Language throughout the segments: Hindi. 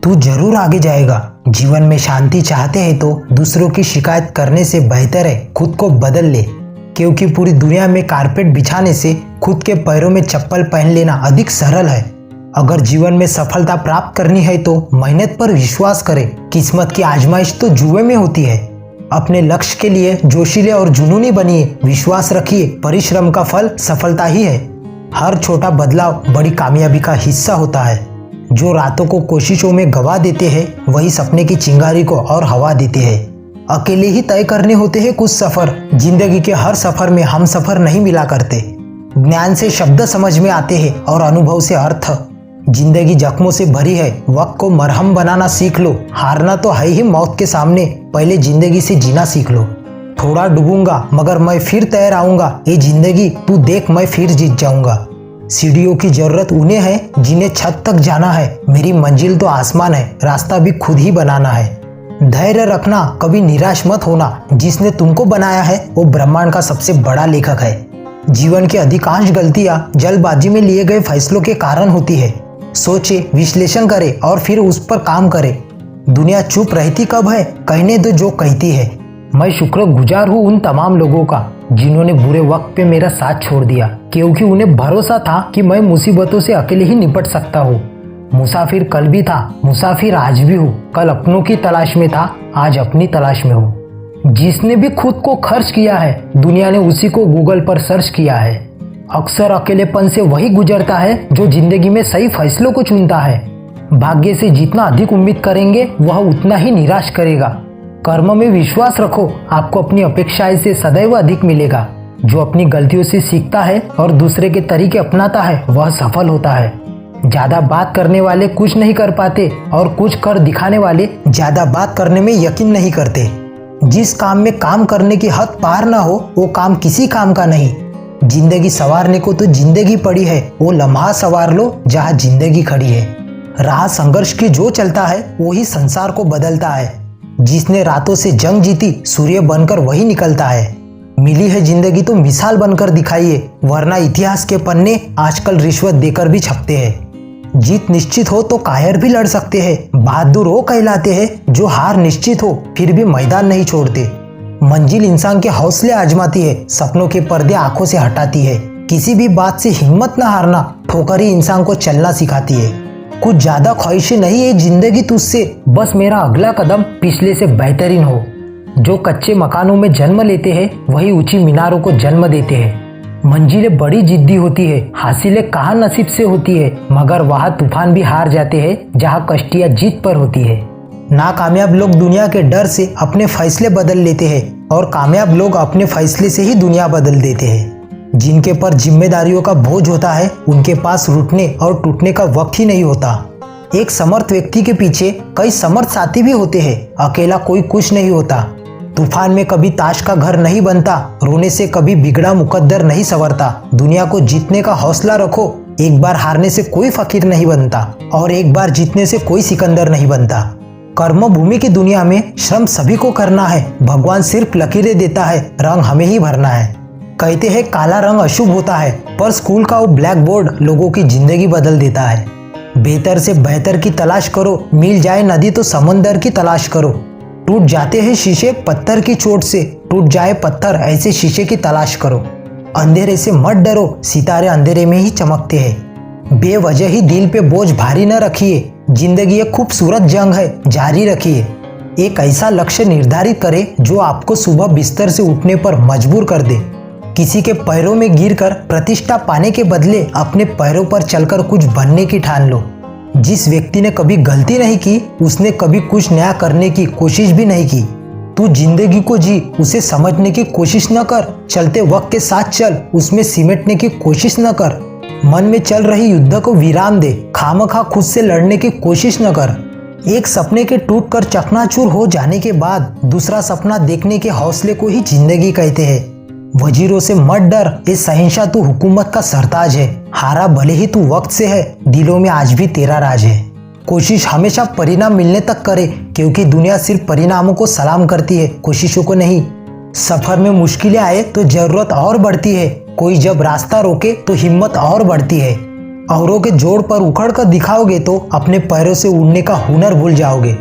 तू जरूर आगे जाएगा। जीवन में शांति चाहते हैं तो दूसरों की शिकायत करने से बेहतर है खुद को बदल ले, क्योंकि पूरी दुनिया में कारपेट बिछाने से खुद के पैरों में चप्पल पहन लेना अधिक सरल है। अगर जीवन में सफलता प्राप्त करनी है तो मेहनत पर विश्वास करें। किस्मत की आजमाइश तो जुए में होती है। अपने लक्ष्य के लिए जोशीले और जुनूनी बनिए। विश्वास रखिए, परिश्रम का फल सफलता ही है। हर छोटा बदलाव बड़ी कामयाबी का हिस्सा होता है। जो रातों को कोशिशों में गवा देते हैं वही सपने की चिंगारी को और हवा देते हैं। अकेले ही तय करने होते हैं कुछ सफर। जिंदगी के हर सफर में हम सफर नहीं मिला करते। ज्ञान से शब्द समझ में आते हैं और अनुभव से अर्थ। जिंदगी जख्मों से भरी है, वक्त को मरहम बनाना सीख लो। हारना तो है ही मौत के सामने, पहले जिंदगी से जीना सीख लो। थोड़ा डूबूंगा मगर मैं फिर तैर आऊंगा, ये जिंदगी तू देख मैं फिर जीत जाऊंगा। सीढ़ियों की जरूरत उन्हें है जिन्हें छत तक जाना है। मेरी मंजिल तो आसमान है, रास्ता भी खुद ही बनाना है। धैर्य रखना, कभी निराश मत होना। जिसने तुमको बनाया है वो ब्रह्मांड का सबसे बड़ा लेखक है। जीवन की अधिकांश गलतियां जल्दबाजी में लिए गए फैसलों के कारण होती है। सोचे, विश्लेषण करे और फिर उस पर काम करे। दुनिया चुप रहती कब है, कहने दो जो कहती है। मैं शुक्रगुजार हूँ उन तमाम लोगों का जिन्होंने बुरे वक्त पे मेरा साथ छोड़ दिया, क्योंकि उन्हें भरोसा था कि मैं मुसीबतों से अकेले ही निपट सकता हूँ। मुसाफिर कल भी था, मुसाफिर आज भी हूँ। कल अपनों की तलाश में था, आज अपनी तलाश में हूँ। जिसने भी खुद को खर्च किया है दुनिया ने उसी को गूगल पर सर्च किया है। अक्सर अकेलेपन से वही गुजरता है जो जिंदगी में सही फैसलों को चुनता है। भाग्य से जितना अधिक उम्मीद करेंगे वह उतना ही निराश करेगा। कर्म में विश्वास रखो, आपको अपनी अपेक्षाएं से सदैव अधिक मिलेगा। जो अपनी गलतियों से सीखता है और दूसरे के तरीके अपनाता है वह सफल होता है। ज्यादा बात करने वाले कुछ नहीं कर पाते और कुछ कर दिखाने वाले ज्यादा बात करने में यकीन नहीं करते। जिस काम में काम करने की हद पार ना हो वो काम किसी काम का नहीं। जिंदगी संवारने को तो जिंदगी पड़ी है, वो लम्हा संवार लो जहाँ जिंदगी खड़ी है। राह संघर्ष की जो चलता है वो ही संसार को बदलता है। जिसने रातों से जंग जीती सूर्य बनकर वही निकलता है। मिली है जिंदगी तो मिसाल बनकर दिखाइए, वरना इतिहास के पन्ने आजकल रिश्वत देकर भी छपते हैं। जीत निश्चित हो तो कायर भी लड़ सकते हैं। बहादुर वो कहलाते हैं जो हार निश्चित हो फिर भी मैदान नहीं छोड़ते। मंजिल इंसान के हौसले आजमाती है, सपनों के पर्दे आंखों से हटाती है। किसी भी बात से हिम्मत न हारना, ठोकर ही इंसान को चलना सिखाती है। कुछ ज्यादा ख्वाहिशें नहीं है जिंदगी तुझसे, बस मेरा अगला कदम पिछले से बेहतरीन हो। जो कच्चे मकानों में जन्म लेते हैं वही ऊंची मीनारों को जन्म देते हैं। मंजिलें बड़ी जिद्दी होती है, हासिलें कहाँ नसीब से होती है, मगर वहाँ तूफान भी हार जाते हैं जहाँ कश्तियाँ जीत पर होती है। नाकामयाब लोग दुनिया के डर से अपने फैसले बदल लेते हैं और कामयाब लोग अपने फैसले से ही दुनिया बदल देते हैं। जिनके पर जिम्मेदारियों का बोझ होता है उनके पास रुकने और टूटने का वक्त ही नहीं होता। एक समर्थ व्यक्ति के पीछे कई समर्थ साथी भी होते हैं। अकेला कोई कुछ नहीं होता। तूफान में कभी ताश का घर नहीं बनता, रोने से कभी बिगड़ा मुकद्दर नहीं संवरता। दुनिया को जीतने का हौसला रखो, एक बार हारने से कोई फकीर नहीं बनता और एक बार जीतने से कोई सिकंदर नहीं बनता। कर्म भूमि की दुनिया में श्रम सभी को करना है। भगवान सिर्फ लकीरें देता है, रंग हमें ही भरना है। कहते हैं काला रंग अशुभ होता है, पर स्कूल का वो ब्लैक बोर्ड लोगों की जिंदगी बदल देता है। बेहतर से बेहतर की तलाश करो, मिल जाए नदी तो समंदर की तलाश करो। टूट जाते हैं शीशे पत्थर की चोट से, टूट जाए पत्थर ऐसे शीशे की तलाश करो। अंधेरे से मत डरो, सितारे अंधेरे में ही चमकते हैं। बेवजह ही दिल पे बोझ भारी न रखिए, जिंदगी एक खूबसूरत जंग है, जारी रखिए। एक ऐसा लक्ष्य निर्धारित करें जो आपको सुबह बिस्तर से उठने पर मजबूर कर दे। किसी के पैरों में गिरकर प्रतिष्ठा पाने के बदले अपने पैरों पर चलकर कुछ बनने की ठान लो। जिस व्यक्ति ने कभी गलती नहीं की उसने कभी कुछ नया करने की कोशिश भी नहीं की। तू जिंदगी को जी, उसे समझने की कोशिश न कर। चलते वक्त के साथ चल, उसमें सिमटने की कोशिश न कर। मन में चल रही युद्ध को विराम दे, खामखा खुद से लड़ने की कोशिश न कर। एक सपने के टूटकर चकनाचूर हो जाने के बाद दूसरा सपना देखने के हौसले को ही जिंदगी कहते हैं। वजीरों से मत डर, ये शहंशाह तू हुकूमत का सरताज है। हारा भले ही तू वक्त से है, दिलों में आज भी तेरा राज है। कोशिश हमेशा परिणाम मिलने तक करे, क्योंकि दुनिया सिर्फ परिणामों को सलाम करती है, कोशिशों को नहीं। सफर में मुश्किलें आए तो जरूरत और बढ़ती है, कोई जब रास्ता रोके तो हिम्मत और बढ़ती है। औरों के जोड़ पर उखड़ कर दिखाओगे तो अपने पैरों से उड़ने का हुनर भूल जाओगे।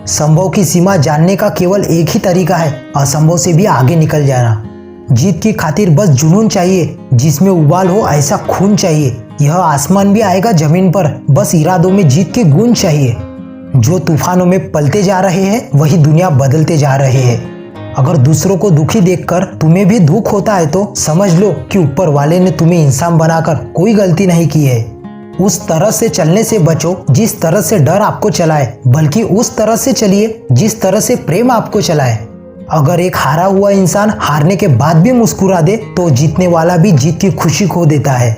संभव की सीमा जानने का केवल एक ही तरीका है, असंभव से भी आगे निकल जाना। जीत की खातिर बस जुनून चाहिए, जिसमें उबाल हो ऐसा खून चाहिए। यह आसमान भी आएगा जमीन पर, बस इरादों में जीत की गूंज चाहिए। जो तूफानों में पलते जा रहे हैं वही दुनिया बदलते जा रहे हैं। अगर दूसरों को दुखी देखकर तुम्हें भी दुख होता है तो समझ लो कि ऊपर वाले ने तुम्हें इंसान बनाकर कोई गलती नहीं की है। उस तरह से चलने से बचो जिस तरह से डर आपको चलाए, बल्कि उस तरह से चलिए जिस तरह से प्रेम आपको चलाए। अगर एक हारा हुआ इंसान हारने के बाद भी मुस्कुरा दे तो जीतने वाला भी जीत की खुशी खो देता है।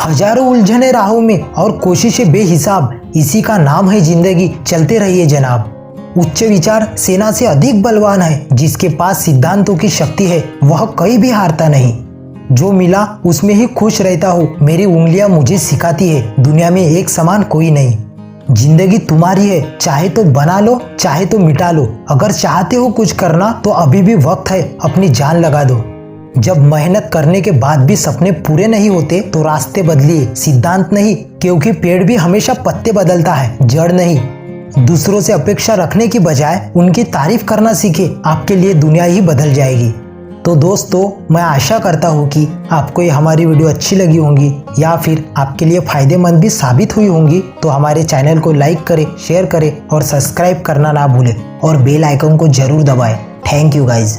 हजारों उलझने राहों में और कोशिशें बेहिसाब, इसी का नाम है जिंदगी। चलते रहिए जनाब। उच्च विचार सेना से अधिक बलवान है। जिसके पास सिद्धांतों की शक्ति है वह कहीं भी हारता नहीं। जो मिला उसमें ही खुश रहता हूँ। मेरी उंगलियां मुझे सिखाती है दुनिया में एक समान कोई नहीं। जिंदगी तुम्हारी है, चाहे तो बना लो चाहे तो मिटा लो। अगर चाहते हो कुछ करना तो अभी भी वक्त है, अपनी जान लगा दो। जब मेहनत करने के बाद भी सपने पूरे नहीं होते तो रास्ते बदलिए, सिद्धांत नहीं, क्योंकि पेड़ भी हमेशा पत्ते बदलता है, जड़ नहीं। दूसरों से अपेक्षा रखने की बजाय उनकी तारीफ करना सीखे, आपके लिए दुनिया ही बदल जाएगी। तो दोस्तों, मैं आशा करता हूँ कि आपको ये हमारी वीडियो अच्छी लगी होंगी या फिर आपके लिए फायदेमंद भी साबित हुई होंगी। तो हमारे चैनल को लाइक करें, शेयर करें और सब्सक्राइब करना ना भूलें और बेल आइकन को जरूर दबाएं। Thank you guys.